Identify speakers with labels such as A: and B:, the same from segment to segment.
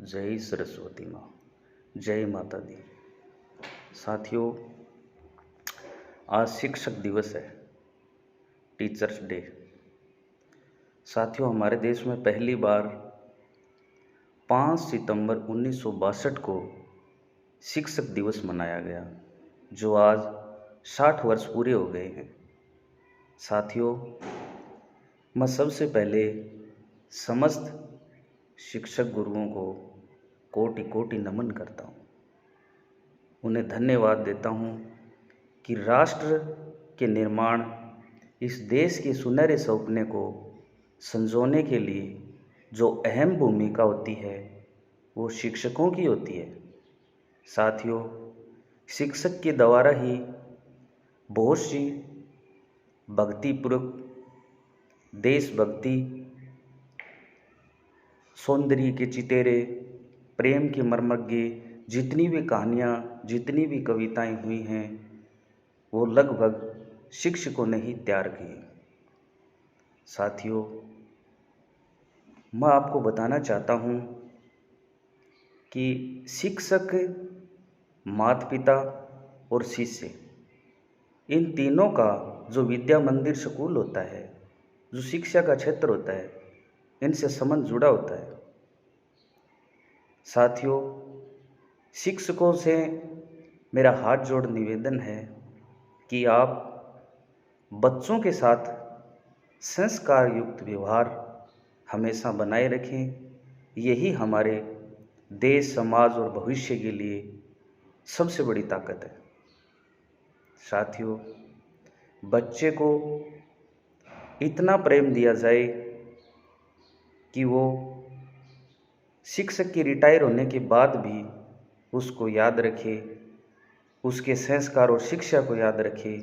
A: जय सरस्वती माँ। जय माता दी। साथियों, आज शिक्षक दिवस है, टीचर्स डे। साथियों, हमारे देश में पहली बार 5 सितंबर 1962 को शिक्षक दिवस मनाया गया, जो आज 60 वर्ष पूरे हो गए हैं। साथियों, मैं सबसे पहले समस्त शिक्षक गुरुओं को कोटि कोटि नमन करता हूँ। उन्हें धन्यवाद देता हूँ कि राष्ट्र के निर्माण, इस देश के सुनहरे सपने को संजोने के लिए जो अहम भूमिका होती है वो शिक्षकों की होती है। साथियों, शिक्षक के द्वारा ही बहुत सी भक्तिपूर्वक देशभक्ति, सौंदर्य के चितेरे, प्रेम के मर्मज्ञ जितनी भी कहानियाँ, जितनी भी कविताएं हुई हैं, वो लगभग शिक्षकों ने ही तैयार की। साथियों, मैं आपको बताना चाहता हूँ कि शिक्षक, माता पिता और शिष्य, इन तीनों का जो विद्या मंदिर स्कूल होता है, जो शिक्षा का क्षेत्र होता है, इनसे संबंध जुड़ा होता है। साथियों, शिक्षकों से मेरा हाथ जोड़ निवेदन है कि आप बच्चों के साथ संस्कार युक्त व्यवहार हमेशा बनाए रखें। यही हमारे देश, समाज और भविष्य के लिए सबसे बड़ी ताकत है। साथियों, बच्चे को इतना प्रेम दिया जाए कि वो शिक्षक की रिटायर होने के बाद भी उसको याद रखे, उसके संस्कार और शिक्षा को याद रखे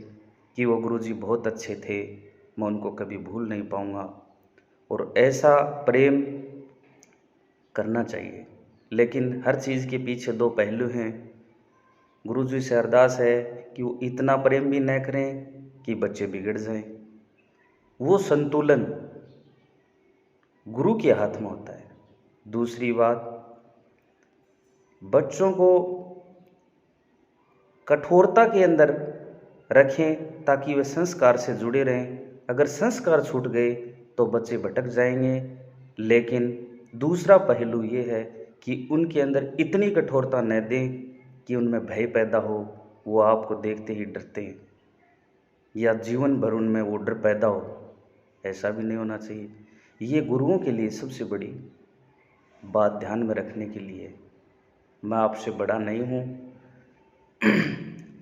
A: कि वो गुरुजी बहुत अच्छे थे, मैं उनको कभी भूल नहीं पाऊँगा। और ऐसा प्रेम करना चाहिए। लेकिन हर चीज़ के पीछे दो पहलू हैं। गुरुजी से अरदास है कि वो इतना प्रेम भी न करें कि बच्चे बिगड़ जाएं। वो संतुलन गुरु के हाथ में होता है। दूसरी बात, बच्चों को कठोरता के अंदर रखें ताकि वे संस्कार से जुड़े रहें। अगर संस्कार छूट गए तो बच्चे भटक जाएंगे। लेकिन दूसरा पहलू ये है कि उनके अंदर इतनी कठोरता न दें कि उनमें भय पैदा हो, वो आपको देखते ही डरते हैं या जीवन भर उनमें वो डर पैदा हो। ऐसा भी नहीं होना चाहिए। ये गुरुओं के लिए सबसे बड़ी बात ध्यान में रखने के लिए। मैं आपसे बड़ा नहीं हूँ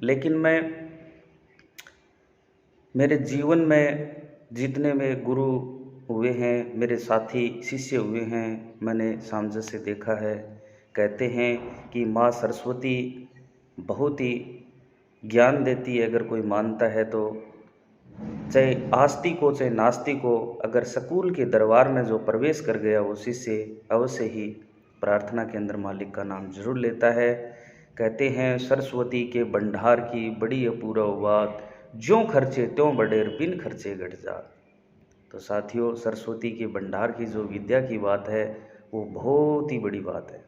A: लेकिन मैं मेरे जीवन में जितने मेरे गुरु हुए हैं, मेरे साथी शिष्य हुए हैं, मैंने सामंजस्य देखा है। कहते हैं कि माँ सरस्वती बहुत ही ज्ञान देती है। अगर कोई मानता है तो, चाहे आस्तिक हो चाहे नास्तिक हो, अगर स्कूल के दरबार में जो प्रवेश कर गया वो शिष्य अवश्य ही प्रार्थना के अंदर मालिक का नाम जरूर लेता है। कहते हैं सरस्वती के भंडार की बड़ी अपूर्व बात, ज्यों खर्चे त्यों बढ़ेर बिन खर्चे घट जात। तो साथियों, सरस्वती के भंडार की जो विद्या की बात है वो बहुत ही बड़ी बात है।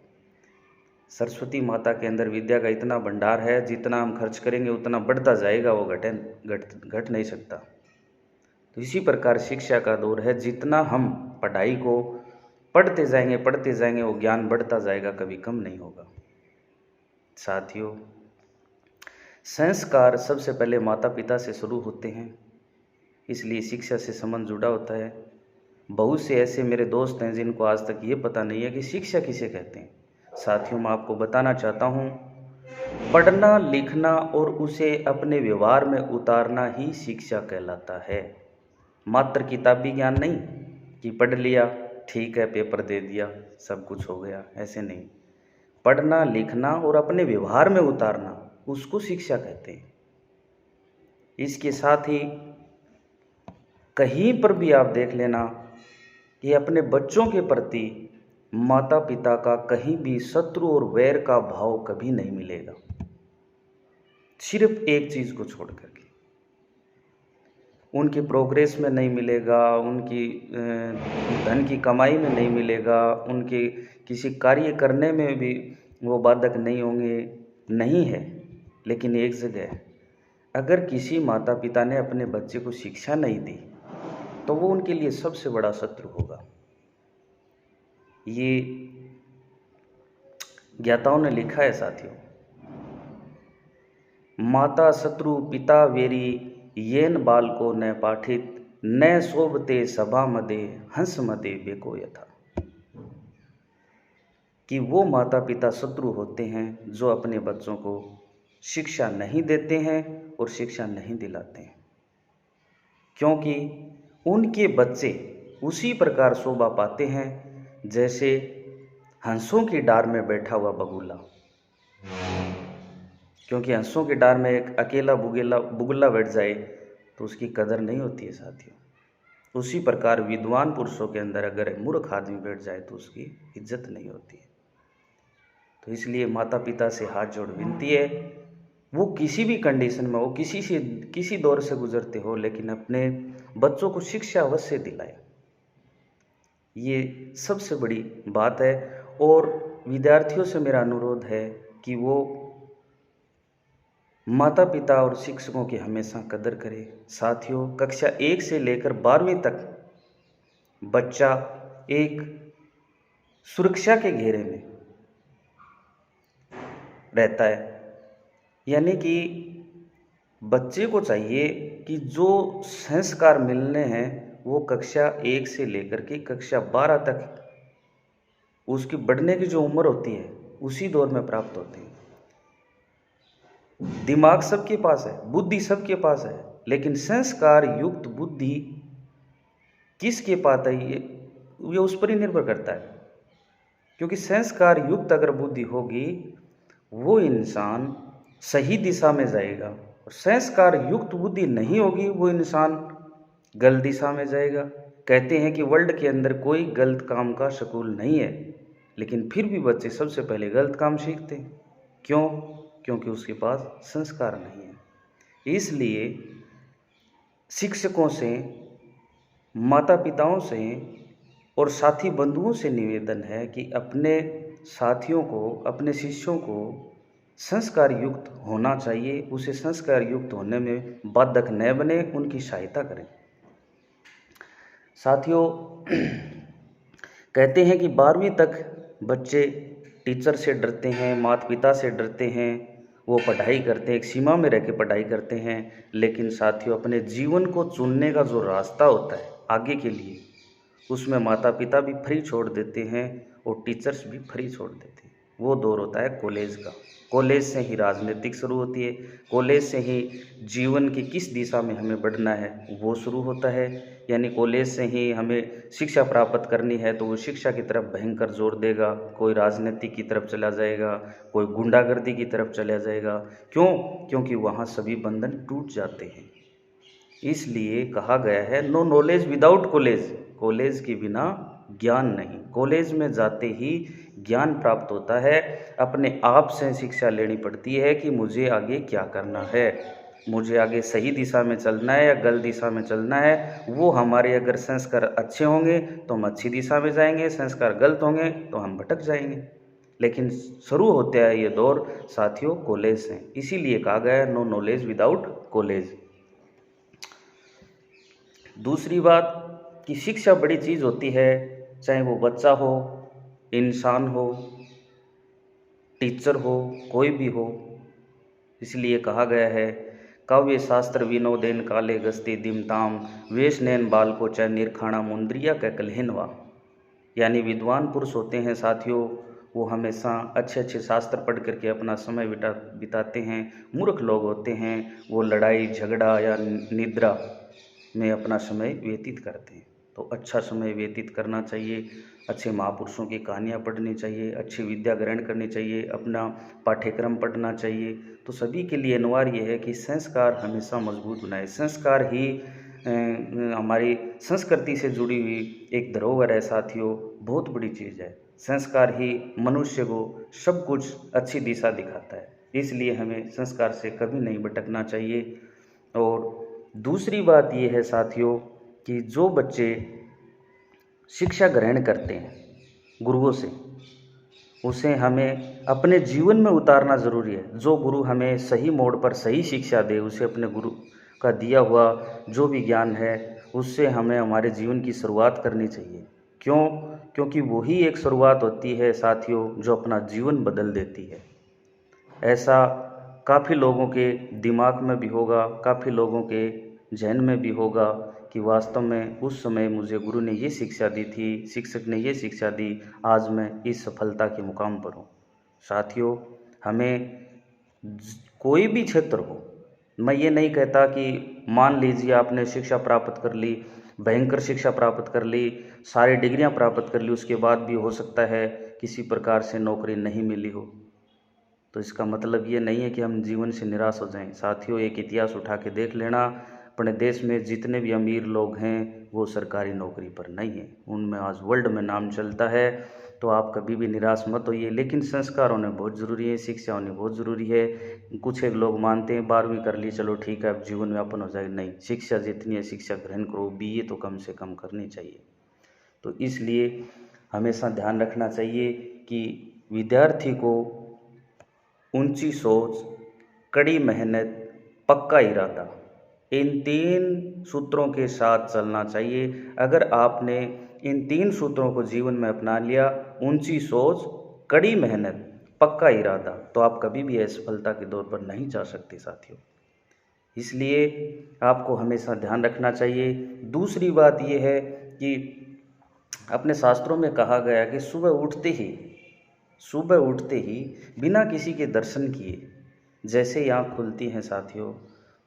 A: सरस्वती माता के अंदर विद्या का इतना भंडार है, जितना हम खर्च करेंगे उतना बढ़ता जाएगा, वो घट नहीं सकता। तो इसी प्रकार शिक्षा का दौर है। जितना हम पढ़ाई को पढ़ते जाएंगे वो ज्ञान बढ़ता जाएगा, कभी कम नहीं होगा। साथियों, संस्कार सबसे पहले माता पिता से शुरू होते हैं, इसलिए शिक्षा से संबंध जुड़ा होता है। बहुत से ऐसे मेरे दोस्त हैं जिनको आज तक ये पता नहीं है कि शिक्षा किसे कहते हैं। साथियों, मैं आपको बताना चाहता हूँ, पढ़ना लिखना और उसे अपने व्यवहार में उतारना ही शिक्षा कहलाता है। मात्र किताबी ज्ञान नहीं कि पढ़ लिया, ठीक है, पेपर दे दिया, सब कुछ हो गया, ऐसे नहीं। पढ़ना लिखना और अपने व्यवहार में उतारना, उसको शिक्षा कहते हैं। इसके साथ ही कहीं पर भी आप देख लेना कि अपने बच्चों के प्रति माता पिता का कहीं भी शत्रु और वैर का भाव कभी नहीं मिलेगा, सिर्फ एक चीज़ को छोड़ करके। उनकी प्रोग्रेस में नहीं मिलेगा, उनकी धन की कमाई में नहीं मिलेगा, उनके किसी कार्य करने में भी वो बाधक नहीं होंगे, नहीं है। लेकिन एक जगह है, अगर किसी माता पिता ने अपने बच्चे को शिक्षा नहीं दी तो वो उनके लिए सबसे बड़ा शत्रु होगा। ये ज्ञाताओं ने लिखा है साथियों, माता शत्रु पिता वेरी येन बाल को न पाठित न शोभते सभा मदे हंस मदे बेको यथा। कि वो माता पिता शत्रु होते हैं जो अपने बच्चों को शिक्षा नहीं देते हैं और शिक्षा नहीं दिलाते हैं, क्योंकि उनके बच्चे उसी प्रकार शोभा पाते हैं जैसे हंसों की डार में बैठा हुआ बगुला। क्योंकि हंसों की डार में एक अकेला बुगला बैठ जाए तो उसकी कदर नहीं होती है साथियों। उसी प्रकार विद्वान पुरुषों के अंदर अगर मूर्ख आदमी बैठ जाए तो उसकी इज्जत नहीं होती है। तो इसलिए माता पिता से हाथ जोड़ विनती है, वो किसी भी कंडीशन में हो, किसी दौर से गुजरते हो, लेकिन अपने बच्चों को शिक्षा अवश्य दिलाए। ये सबसे बड़ी बात है। और विद्यार्थियों से मेरा अनुरोध है कि वो माता पिता और शिक्षकों की हमेशा कदर करें। साथियों, कक्षा 1 से लेकर 12वीं तक बच्चा एक सुरक्षा के घेरे में रहता है, यानी कि बच्चे को चाहिए कि जो संस्कार मिलने हैं वो कक्षा 1 से लेकर के कक्षा 12 तक उसकी बढ़ने की जो उम्र होती है उसी दौर में प्राप्त होते हैं। दिमाग सबके पास है, बुद्धि सबके पास है, लेकिन संस्कार युक्त बुद्धि किसके पास है ये उस पर ही निर्भर करता है। क्योंकि संस्कार युक्त अगर बुद्धि होगी वो इंसान सही दिशा में जाएगा, और संस्कार युक्त बुद्धि नहीं होगी वो इंसान गलत दिशा में जाएगा। कहते हैं कि वर्ल्ड के अंदर कोई गलत काम का स्कूल नहीं है, लेकिन फिर भी बच्चे सबसे पहले गलत काम सीखते हैं। क्यों? क्योंकि उसके पास संस्कार नहीं है। इसलिए शिक्षकों से, माता पिताओं से और साथी बंधुओं से निवेदन है कि अपने साथियों को, अपने शिष्यों को संस्कार युक्त होना चाहिए। उसे संस्कार युक्त होने में बाधक न बने, उनकी सहायता करें। साथियों, कहते हैं कि 12वीं तक बच्चे टीचर से डरते हैं, माता पिता से डरते हैं, वो पढ़ाई करते हैं, एक सीमा में रह के पढ़ाई करते हैं। लेकिन साथियों, अपने जीवन को चुनने का जो रास्ता होता है आगे के लिए, उसमें माता पिता भी फ्री छोड़ देते हैं और टीचर्स भी फ्री छोड़ देते हैं। वो दौर होता है कॉलेज का। कॉलेज से ही राजनीतिक शुरू होती है, कॉलेज से ही जीवन की किस दिशा में हमें बढ़ना है वो शुरू होता है। यानी कॉलेज से ही हमें शिक्षा प्राप्त करनी है तो वो शिक्षा की तरफ भयंकर जोर देगा। कोई राजनीति की तरफ चला जाएगा, कोई गुंडागर्दी की तरफ चला जाएगा। क्यों? क्योंकि वहाँ सभी बंधन टूट जाते हैं। इसलिए कहा गया है, no knowledge without college, college के बिना ज्ञान नहीं। कॉलेज में जाते ही ज्ञान प्राप्त होता है। अपने आप से शिक्षा लेनी पड़ती है कि मुझे आगे क्या करना है, मुझे आगे सही दिशा में चलना है या गलत दिशा में चलना है। वो हमारे अगर संस्कार अच्छे होंगे तो हम अच्छी दिशा में जाएंगे, संस्कार गलत होंगे तो हम भटक जाएंगे। लेकिन शुरू होता है ये दौर साथियों कॉलेज से। इसीलिए कहा गया है, नो नॉलेज विदाउट कॉलेज। दूसरी बात कि शिक्षा बड़ी चीज़ होती है, चाहे वो बच्चा हो, इंसान हो, टीचर हो, कोई भी हो। इसलिए कहा गया है, काव्य शास्त्र विनोदेन काले गस्ते दिमताम वेश नैन बाल को च निरखाणा मुंद्रिया कैकलहिनवा। यानी विद्वान पुरुष होते हैं साथियों, वो हमेशा अच्छे अच्छे शास्त्र पढ़ करके अपना समय बिताते हैं। मूर्ख लोग होते हैं, वो लड़ाई झगड़ा या निद्रा में अपना समय व्यतीत करते हैं। तो अच्छा समय व्यतीत करना चाहिए, अच्छे महापुरुषों की कहानियाँ पढ़नी चाहिए, अच्छी विद्या ग्रहण करनी चाहिए, अपना पाठ्यक्रम पढ़ना चाहिए। तो सभी के लिए अनिवार्य है कि संस्कार हमेशा मजबूत बनाए। संस्कार ही हमारी संस्कृति से जुड़ी हुई एक धरोहर है साथियों, बहुत बड़ी चीज़ है। संस्कार ही मनुष्य को सब कुछ अच्छी दिशा दिखाता है। इसलिए हमें संस्कार से कभी नहीं भटकना चाहिए। और दूसरी बात ये है साथियों कि जो बच्चे शिक्षा ग्रहण करते हैं गुरुओं से, उसे हमें अपने जीवन में उतारना ज़रूरी है। जो गुरु हमें सही मोड़ पर सही शिक्षा दे, उसे अपने गुरु का दिया हुआ जो भी ज्ञान है उससे हमें हमारे जीवन की शुरुआत करनी चाहिए। क्यों? क्योंकि वही एक शुरुआत होती है साथियों जो अपना जीवन बदल देती है। ऐसा काफ़ी लोगों के दिमाग में भी होगा, काफ़ी लोगों के ज़हन में भी होगा कि वास्तव में उस समय मुझे गुरु ने ये शिक्षा दी थी, शिक्षक ने ये शिक्षा दी, आज मैं इस सफलता के मुकाम पर हूँ। साथियों, हमें कोई भी क्षेत्र हो, मैं ये नहीं कहता कि मान लीजिए आपने शिक्षा प्राप्त कर ली, भयंकर शिक्षा प्राप्त कर ली, सारी डिग्रियां प्राप्त कर ली, उसके बाद भी हो सकता है किसी प्रकार से नौकरी नहीं मिली हो, तो इसका मतलब ये नहीं है कि हम जीवन से निराश हो जाएं। साथियों, एक इतिहास उठा के देख लेना, अपने देश में जितने भी अमीर लोग हैं वो सरकारी नौकरी पर नहीं हैं, उनमें आज वर्ल्ड में नाम चलता है। तो आप कभी भी निराश मत होइए, लेकिन संस्कार होने बहुत ज़रूरी है, शिक्षा होनी बहुत ज़रूरी है। कुछ एक लोग मानते हैं 12वीं कर ली चलो ठीक है अब जीवन यापन हो जाए, नहीं, शिक्षा जितनी है शिक्षा ग्रहण करो, बीए तो कम से कम करनी चाहिए। तो इसलिए हमेशा ध्यान रखना चाहिए कि विद्यार्थी को ऊंची सोच, कड़ी मेहनत, पक्का इरादा, इन 3 सूत्रों के साथ चलना चाहिए। अगर आपने इन 3 सूत्रों को जीवन में अपना लिया, ऊंची सोच, कड़ी मेहनत, पक्का इरादा, तो आप कभी भी असफलता के दौर पर नहीं जा सकते साथियों। इसलिए आपको हमेशा ध्यान रखना चाहिए। दूसरी बात यह है कि अपने शास्त्रों में कहा गया कि सुबह उठते ही बिना किसी के दर्शन किए जैसे ही आँख खुलती हैं साथियों,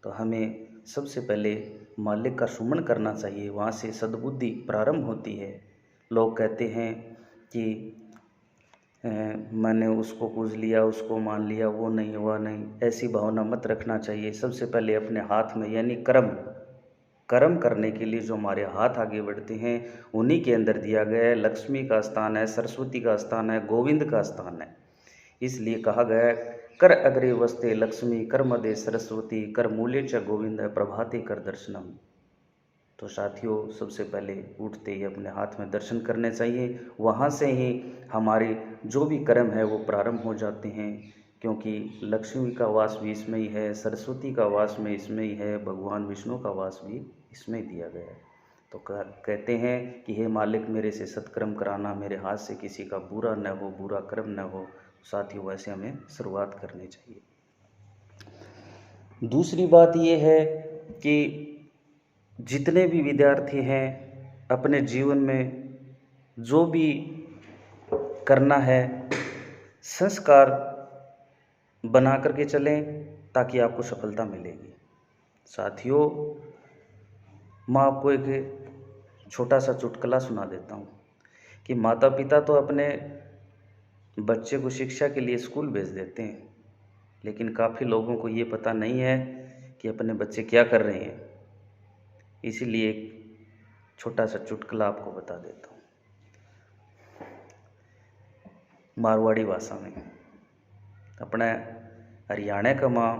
A: तो हमें सबसे पहले मालिक का सुमन करना चाहिए, वहाँ से सद्बुद्धि प्रारंभ होती है। लोग कहते हैं कि मैंने उसको पूज लिया, उसको मान लिया, वो नहीं हुआ, नहीं, ऐसी भावना मत रखना चाहिए। सबसे पहले अपने हाथ में यानी कर्म करने के लिए जो हमारे हाथ आगे बढ़ते हैं उन्हीं के अंदर दिया गया है। लक्ष्मी का स्थान है, सरस्वती का स्थान है, गोविंद का स्थान है। इसलिए कहा गया है कर अग्रे वस्ते लक्ष्मी कर मदे सरस्वती कर मूले च गोविंद प्रभाते कर दर्शनम। तो साथियों, सबसे पहले उठते ही अपने हाथ में दर्शन करने चाहिए, वहाँ से ही हमारे जो भी कर्म है वो प्रारंभ हो जाते हैं। क्योंकि लक्ष्मी का वास भी इसमें ही है, सरस्वती का वास में इसमें ही है, भगवान विष्णु का वास भी इसमें दिया गया है। तो कहते हैं कि हे मालिक मेरे से सत्कर्म कराना, मेरे हाथ से किसी का बुरा न हो, बुरा कर्म न हो। साथियों, वैसे हमें शुरुआत करनी चाहिए। दूसरी बात ये है कि जितने भी विद्यार्थी हैं अपने जीवन में जो भी करना है संस्कार बना करके चलें ताकि आपको सफलता मिलेगी। साथियों, मैं आपको एक छोटा सा चुटकुला सुना देता हूँ कि माता पिता तो अपने बच्चे को शिक्षा के लिए स्कूल भेज देते हैं, लेकिन काफ़ी लोगों को ये पता नहीं है कि अपने बच्चे क्या कर रहे हैं। इसीलिए एक छोटा सा चुटकुला आपको बता देता हूँ मारवाड़ी भाषा में। अपने हरियाणा का माँ,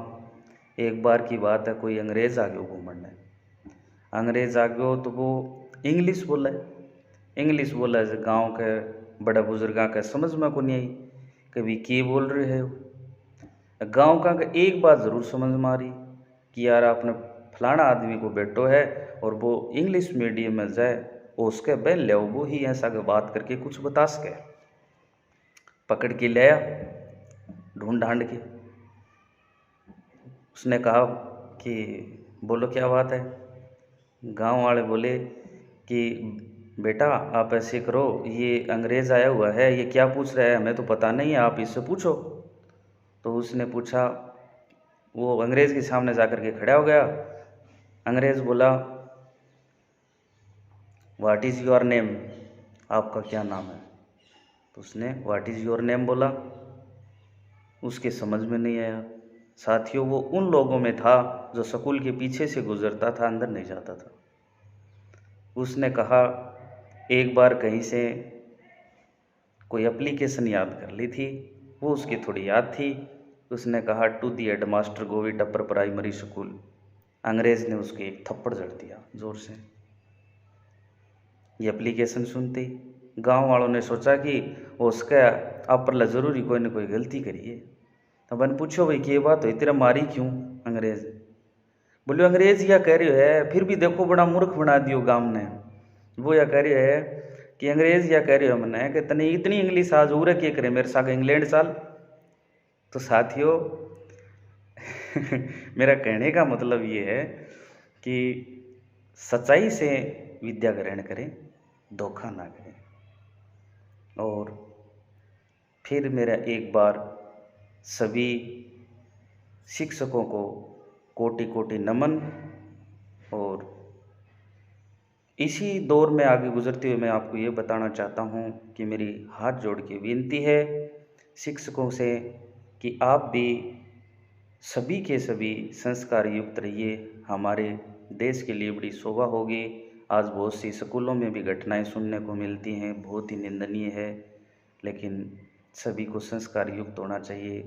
A: एक बार की बात है, कोई अंग्रेज़ आ गयो घूमने। अंग्रेज़ आ गयो तो वो इंग्लिश बोला जैसे गांव के बड़ा बुजुर्गा के समझ में को नहीं आई, कभी के बोल रहे हो। गांव का एक बात ज़रूर समझ में आ रही कि यार आपने फलाना आदमी को बैठो है और वो इंग्लिश मीडियम में जाए, उसके बहन ले वो ही ऐसा के बात करके कुछ बता सके। पकड़ के ले आया ढूंढ ढांड के। उसने कहा कि बोलो क्या बात है। गांव वाले बोले कि बेटा आप ऐसे करो, ये अंग्रेज़ आया हुआ है, ये क्या पूछ रहा है हमें तो पता नहीं है, आप इससे पूछो। तो उसने पूछा, वो अंग्रेज़ के सामने जाकर के खड़ा हो गया। अंग्रेज़ बोला व्हाट इज़ योर नेम, आपका क्या नाम है। तो उसने व्हाट इज़ योर नेम बोला, उसके समझ में नहीं आया। साथियों, वो उन लोगों में था जो स्कूल के पीछे से गुजरता था, अंदर नहीं जाता था। उसने कहा एक बार कहीं से कोई एप्लीकेशन याद कर ली थी, वो उसकी थोड़ी याद थी। उसने कहा to the headmaster Govit upper primary school, अंग्रेज़ ने उसको एक थप्पड़ जड़ दिया ज़ोर से। ये एप्लीकेशन सुनते ही गाँव वालों ने सोचा कि उसका आप पर ज़रूरी कोई न कोई गलती करी है। तो मैंने पूछो भाई कि ये बात हुई तेरा मारी क्यों अंग्रेज़? बोले अंग्रेज़ या कह रहे है फिर भी देखो बड़ा मूर्ख बना दियो गाँव ने। वो या कह रहे है कि अंग्रेज़ या कह रहे हो मैंने कि तने इतनी इंग्लिश आज उरे के करे मेरे साथ इंग्लैंड चाल। तो साथियों मेरा कहने का मतलब ये है कि सच्चाई से विद्या ग्रहण करें, धोखा ना करें। और फिर मेरा एक बार सभी शिक्षकों को कोटि कोटि नमन। और इसी दौर में आगे गुजरते हुए मैं आपको ये बताना चाहता हूँ कि मेरी हाथ जोड़ के विनती है शिक्षकों से कि आप भी सभी के सभी संस्कार युक्त रहिए। हमारे देश के लिए बड़ी शोभा होगी। आज बहुत सी स्कूलों में भी घटनाएं सुनने को मिलती हैं, बहुत ही निंदनीय है, लेकिन सभी को संस्कार युक्त होना चाहिए।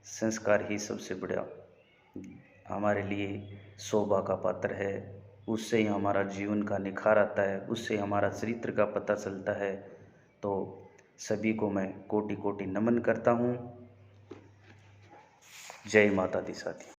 A: संस्कार ही सबसे बड़ा हमारे लिए शोभा का पात्र है। उससे ही हमारा जीवन का निखार आता है, उससे हमारा चरित्र का पता चलता है। तो सभी को मैं कोटि कोटि नमन करता हूँ। जय माता दी साथी।